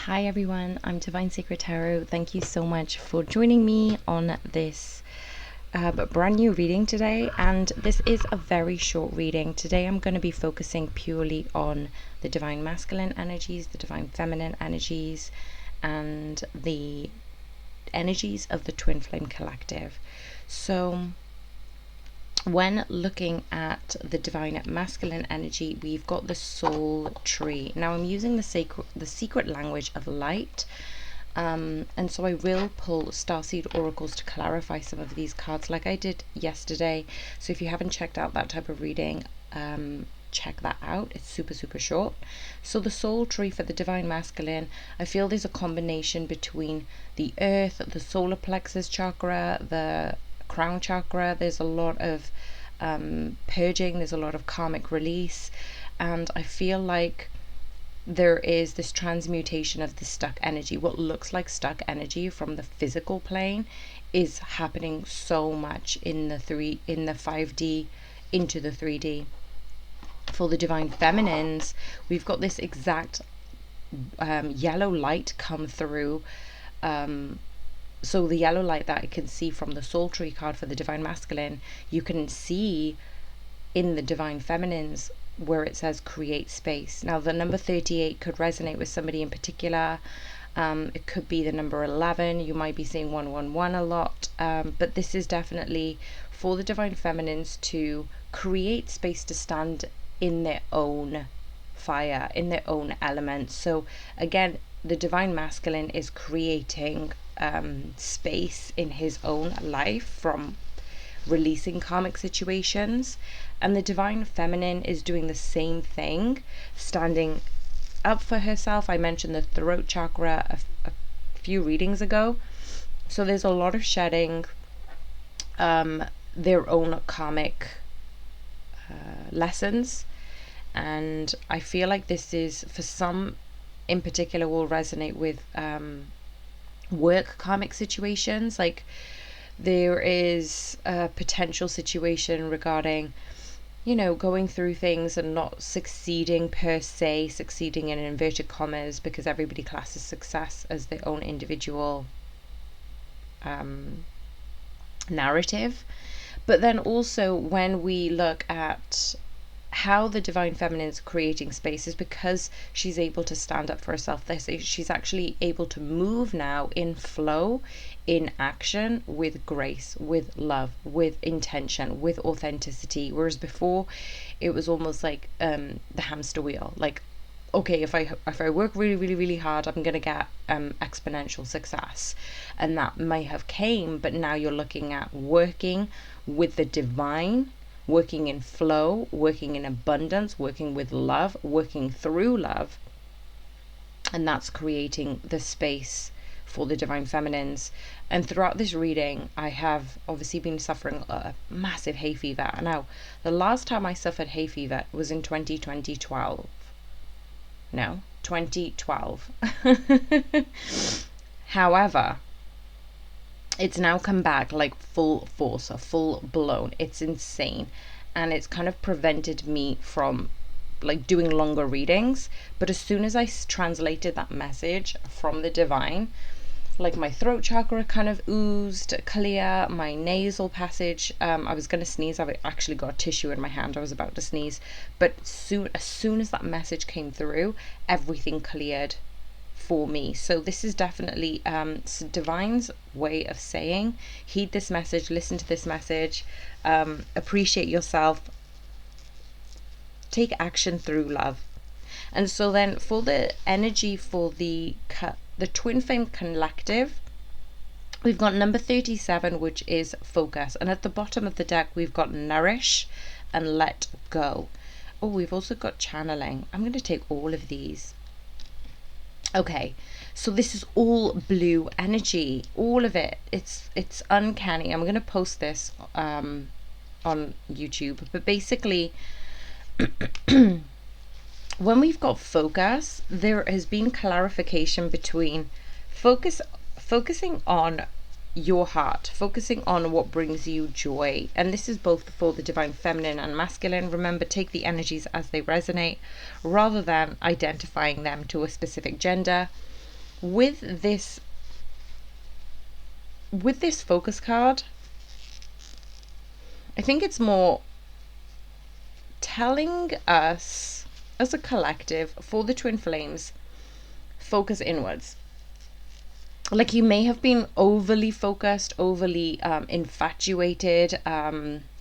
Hi everyone, I'm Divine Sacred Tarot. Thank you so much for joining me on this brand new reading today. And this is a very short reading. Today I'm going to be focusing purely on the Divine Masculine energies, the Divine Feminine energies, and the energies of the Twin Flame Collective. So when looking at the Divine Masculine energy, we've got the Soul Tree. Now I'm using the secret language of light, and so I will pull Starseed Oracles to clarify some of these cards like I did yesterday. So if you haven't checked out that type of reading, check that out. It's super short. So the Soul Tree for the Divine Masculine, I feel there's a combination between the earth, the solar plexus chakra, the crown chakra. There's a lot of purging, there's a lot of karmic release, and I feel like there is this transmutation of the stuck energy. What looks like stuck energy from the physical plane is happening so much in the 5D into the 3D. For the Divine Feminines, we've got this exact yellow light come through. So the yellow light that I can see from the Soul Tree card for the Divine Masculine, you can see in the Divine Feminines where it says create space. Now the number 38 could resonate with somebody in particular. It could be the number 11. You might be seeing 111 a lot. But this is definitely for the Divine Feminines to create space to stand in their own fire, in their own element. So again, the Divine Masculine is creating space in his own life from releasing karmic situations, and the Divine Feminine is doing the same thing, standing up for herself. I mentioned the throat chakra a few readings ago, so there's a lot of shedding their own karmic lessons, and I feel like this is, for some in particular, will resonate with work karmic situations. Like there is a potential situation regarding, going through things and not succeeding per se, succeeding in inverted commas, because everybody classes success as their own individual narrative. But then also when we look at how the Divine Feminine is creating spaces, because she's able to stand up for herself, she's actually able to move now in flow, in action, with grace, with love, with intention, with authenticity. Whereas before it was almost like the hamster wheel, like, okay, if I work really hard, I'm gonna get exponential success, and that may have came, but now you're looking at working with the divine, working in flow, working in abundance, working with love, working through love, and that's creating the space for the Divine Feminines. And throughout this reading, I have obviously been suffering a massive hay fever. Now, the last time I suffered hay fever was in 2012. However, it's now come back like full force, full blown. It's insane, and it's kind of prevented me from like doing longer readings. But as soon as I translated that message from the divine, like my throat chakra kind of oozed clear, my nasal passage, I was going to sneeze. I've actually got a tissue in my hand. I was about to sneeze, but as soon as that message came through, everything cleared for me. So this is definitely divine's way of saying, heed this message, listen to this message, appreciate yourself, take action through love. And so then for the energy for the Twin Flame Collective, we've got number 37, which is focus, and at the bottom of the deck we've got nourish and let go. Oh, we've also got channeling. I'm going to take all of these. Okay, so this is all blue energy, all of it. It's uncanny. I'm going to post this on YouTube, but basically when we've got focus, there has been clarification between focusing on your heart, focusing on what brings you joy. And this is both for the Divine Feminine and Masculine. Remember, take the energies as they resonate rather than identifying them to a specific gender. with this focus card, I think it's more telling us as a collective, for the twin flames, focus inwards. Like, you may have been overly focused, overly infatuated,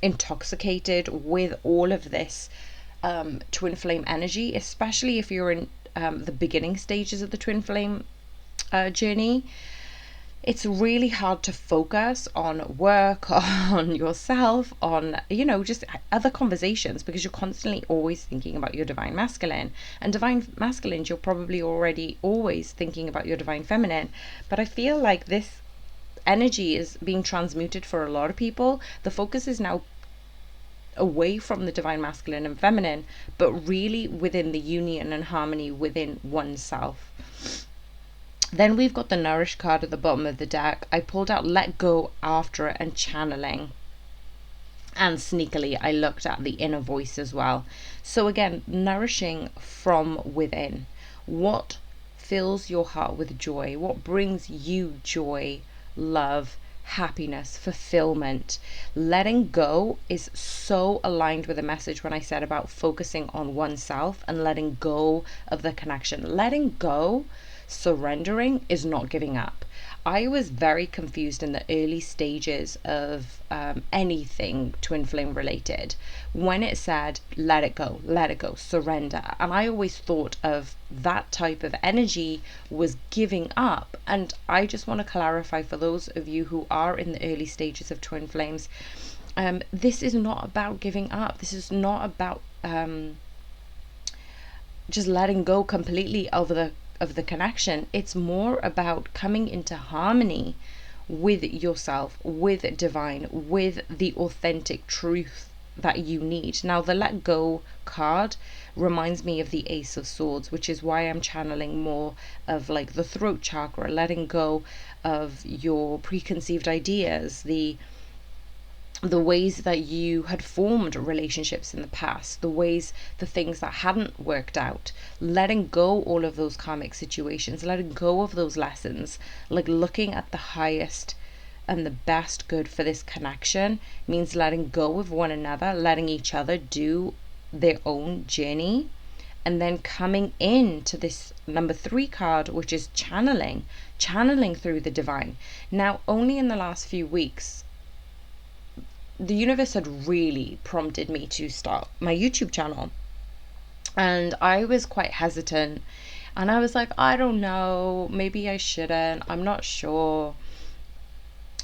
intoxicated with all of this twin flame energy, especially if you're in the beginning stages of the twin flame journey. It's really hard to focus on work, on yourself, on, just other conversations, because you're constantly always thinking about your divine masculine. And divine masculines, you're probably already always thinking about your divine feminine. But I feel like this energy is being transmuted for a lot of people. The focus is now away from the divine masculine and feminine, but really within the union and harmony within oneself. Then we've got the Nourish card at the bottom of the deck. I pulled out Let Go, After It, and Channeling. And sneakily, I looked at the inner voice as well. So again, nourishing from within. What fills your heart with joy? What brings you joy, love, happiness, fulfillment? Letting go is so aligned with the message when I said about focusing on oneself and letting go of the connection. Letting go, surrendering, is not giving up. I was very confused in the early stages of anything twin flame related when it said let it go, surrender. And I always thought of that type of energy was giving up. And I just want to clarify for those of you who are in the early stages of twin flames, this is not about giving up. This is not about just letting go completely of the connection. It's more about coming into harmony with yourself, with divine, with the authentic truth that you need. Now, the Let Go card reminds me of the Ace of Swords, which is why I'm channeling more of like the throat chakra, letting go of your preconceived ideas, the ways that you had formed relationships in the past, the things that hadn't worked out, letting go all of those karmic situations, letting go of those lessons, like looking at the highest and the best good for this connection means letting go of one another, letting each other do their own journey, and then coming into this number 3 card, which is channeling through the divine. Now, only in the last few weeks, the universe had really prompted me to start my YouTube channel. And I was quite hesitant. And I was like, I don't know, maybe I shouldn't, I'm not sure.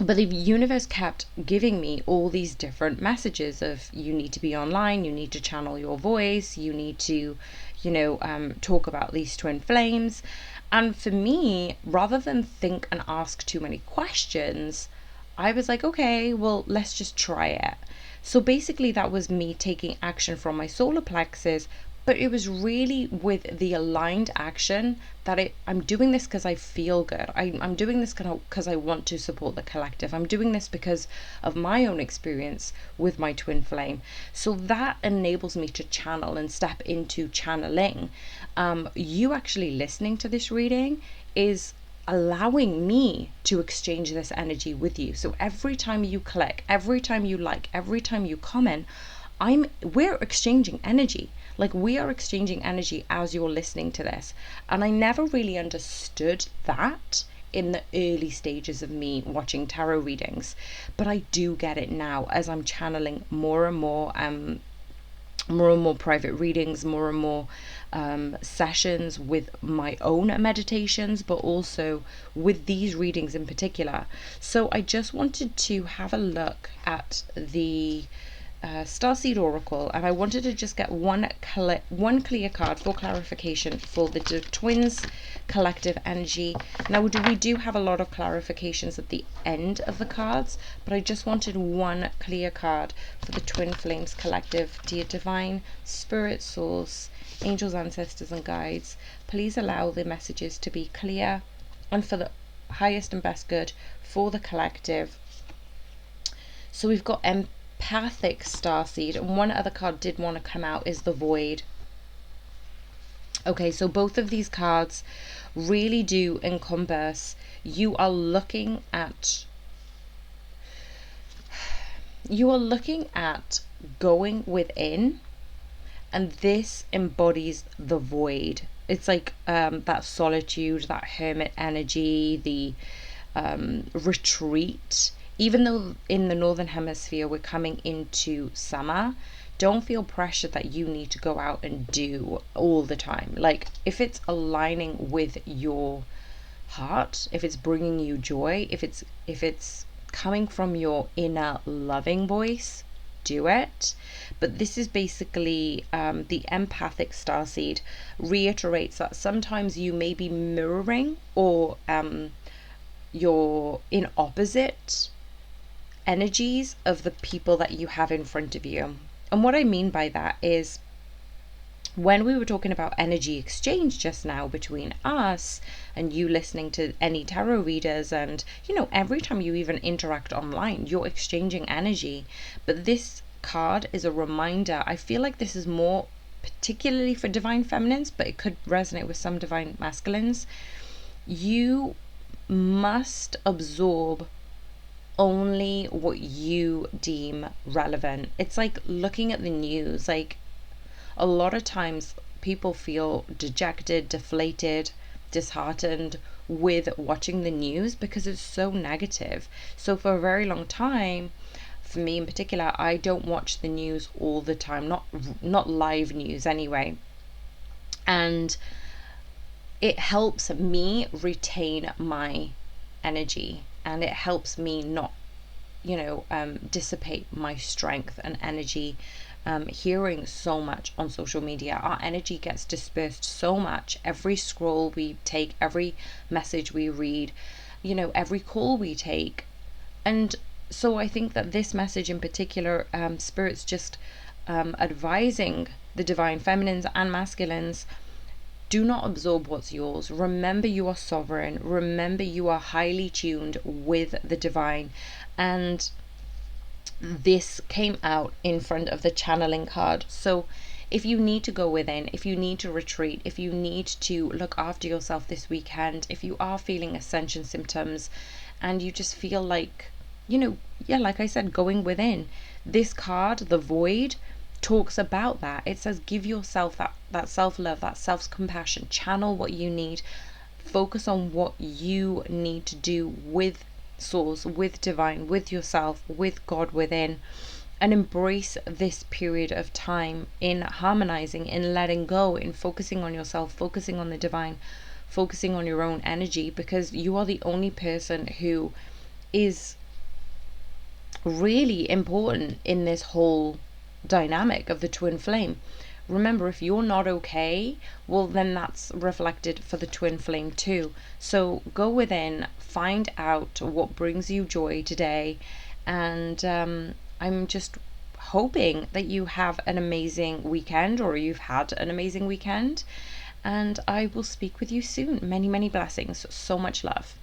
But the universe kept giving me all these different messages of, you need to be online, you need to channel your voice, you need to, talk about these twin flames. And for me, rather than think and ask too many questions, I was like, okay, well, let's just try it. So basically that was me taking action from my solar plexus, but it was really with the aligned action that I'm doing this because I feel good. I'm doing this because I want to support the collective. I'm doing this because of my own experience with my twin flame. So that enables me to channel and step into channeling. You actually listening to this reading is allowing me to exchange this energy with you. So every time you click, every time you like, every time you comment, we're exchanging energy. Like, we are exchanging energy as you're listening to this. And I never really understood that in the early stages of me watching tarot readings, but I do get it now as I'm channeling more and more private readings, more and more sessions with my own meditations, but also with these readings in particular. So I just wanted to have a look at the Starseed Oracle, and I wanted to just get one clear card for clarification for the twins collective energy. Now we do have a lot of clarifications at the end of the cards, but I just wanted one clear card for the twin flames collective. Dear divine spirit source, angels, ancestors and guides, please allow the messages to be clear and for the highest and best good for the collective. So we've got empathic starseed, and one other card did want to come out is the void. Okay, so both of these cards really do encompass, you are looking at going within, and this embodies the void. It's like that solitude, that hermit energy, the retreat. Even though in the northern hemisphere we're coming into summer, don't feel pressure that you need to go out and do all the time. Like, if it's aligning with your heart, if it's bringing you joy, if it's coming from your inner loving voice, do it. But this is basically the empathic starseed reiterates that sometimes you may be mirroring, or you're in opposite energies of the people that you have in front of you. And what I mean by that is, when we were talking about energy exchange just now between us and you listening to any tarot readers, and every time you even interact online, you're exchanging energy. But this card is a reminder. I feel like this is more particularly for divine feminines, but it could resonate with some divine masculines. You must absorb only what you deem relevant. It's like looking at the news. Like, a lot of times people feel dejected, deflated, disheartened with watching the news because it's so negative. So for a very long time, for me in particular, I don't watch the news all the time, not live news anyway. And it helps me retain my energy, and it helps me not dissipate my strength and energy. Hearing so much on social media, our energy gets dispersed so much. Every scroll we take, every message we read, every call we take. And so I think that this message in particular, Spirit's just advising the divine feminines and masculines, do not absorb what's yours. Remember, you are sovereign. Remember, you are highly tuned with the divine. And this came out in front of the channeling card. So if you need to go within, if you need to retreat, if you need to look after yourself this weekend, if you are feeling ascension symptoms and you just feel like, like I said, going within, this card, the void, talks about that. It says give yourself that self-love, that self-compassion, channel what you need, focus on what you need to do with source, with divine, with yourself, with God within, and embrace this period of time in harmonizing, in letting go, in focusing on yourself, focusing on the divine, focusing on your own energy, because you are the only person who is really important in this whole dynamic of the twin flame. Remember, if you're not okay, well, then that's reflected for the twin flame too. So go within, find out what brings you joy today, and I'm just hoping that you have an amazing weekend, or you've had an amazing weekend, and I will speak with you soon. Many, many blessings. So much love.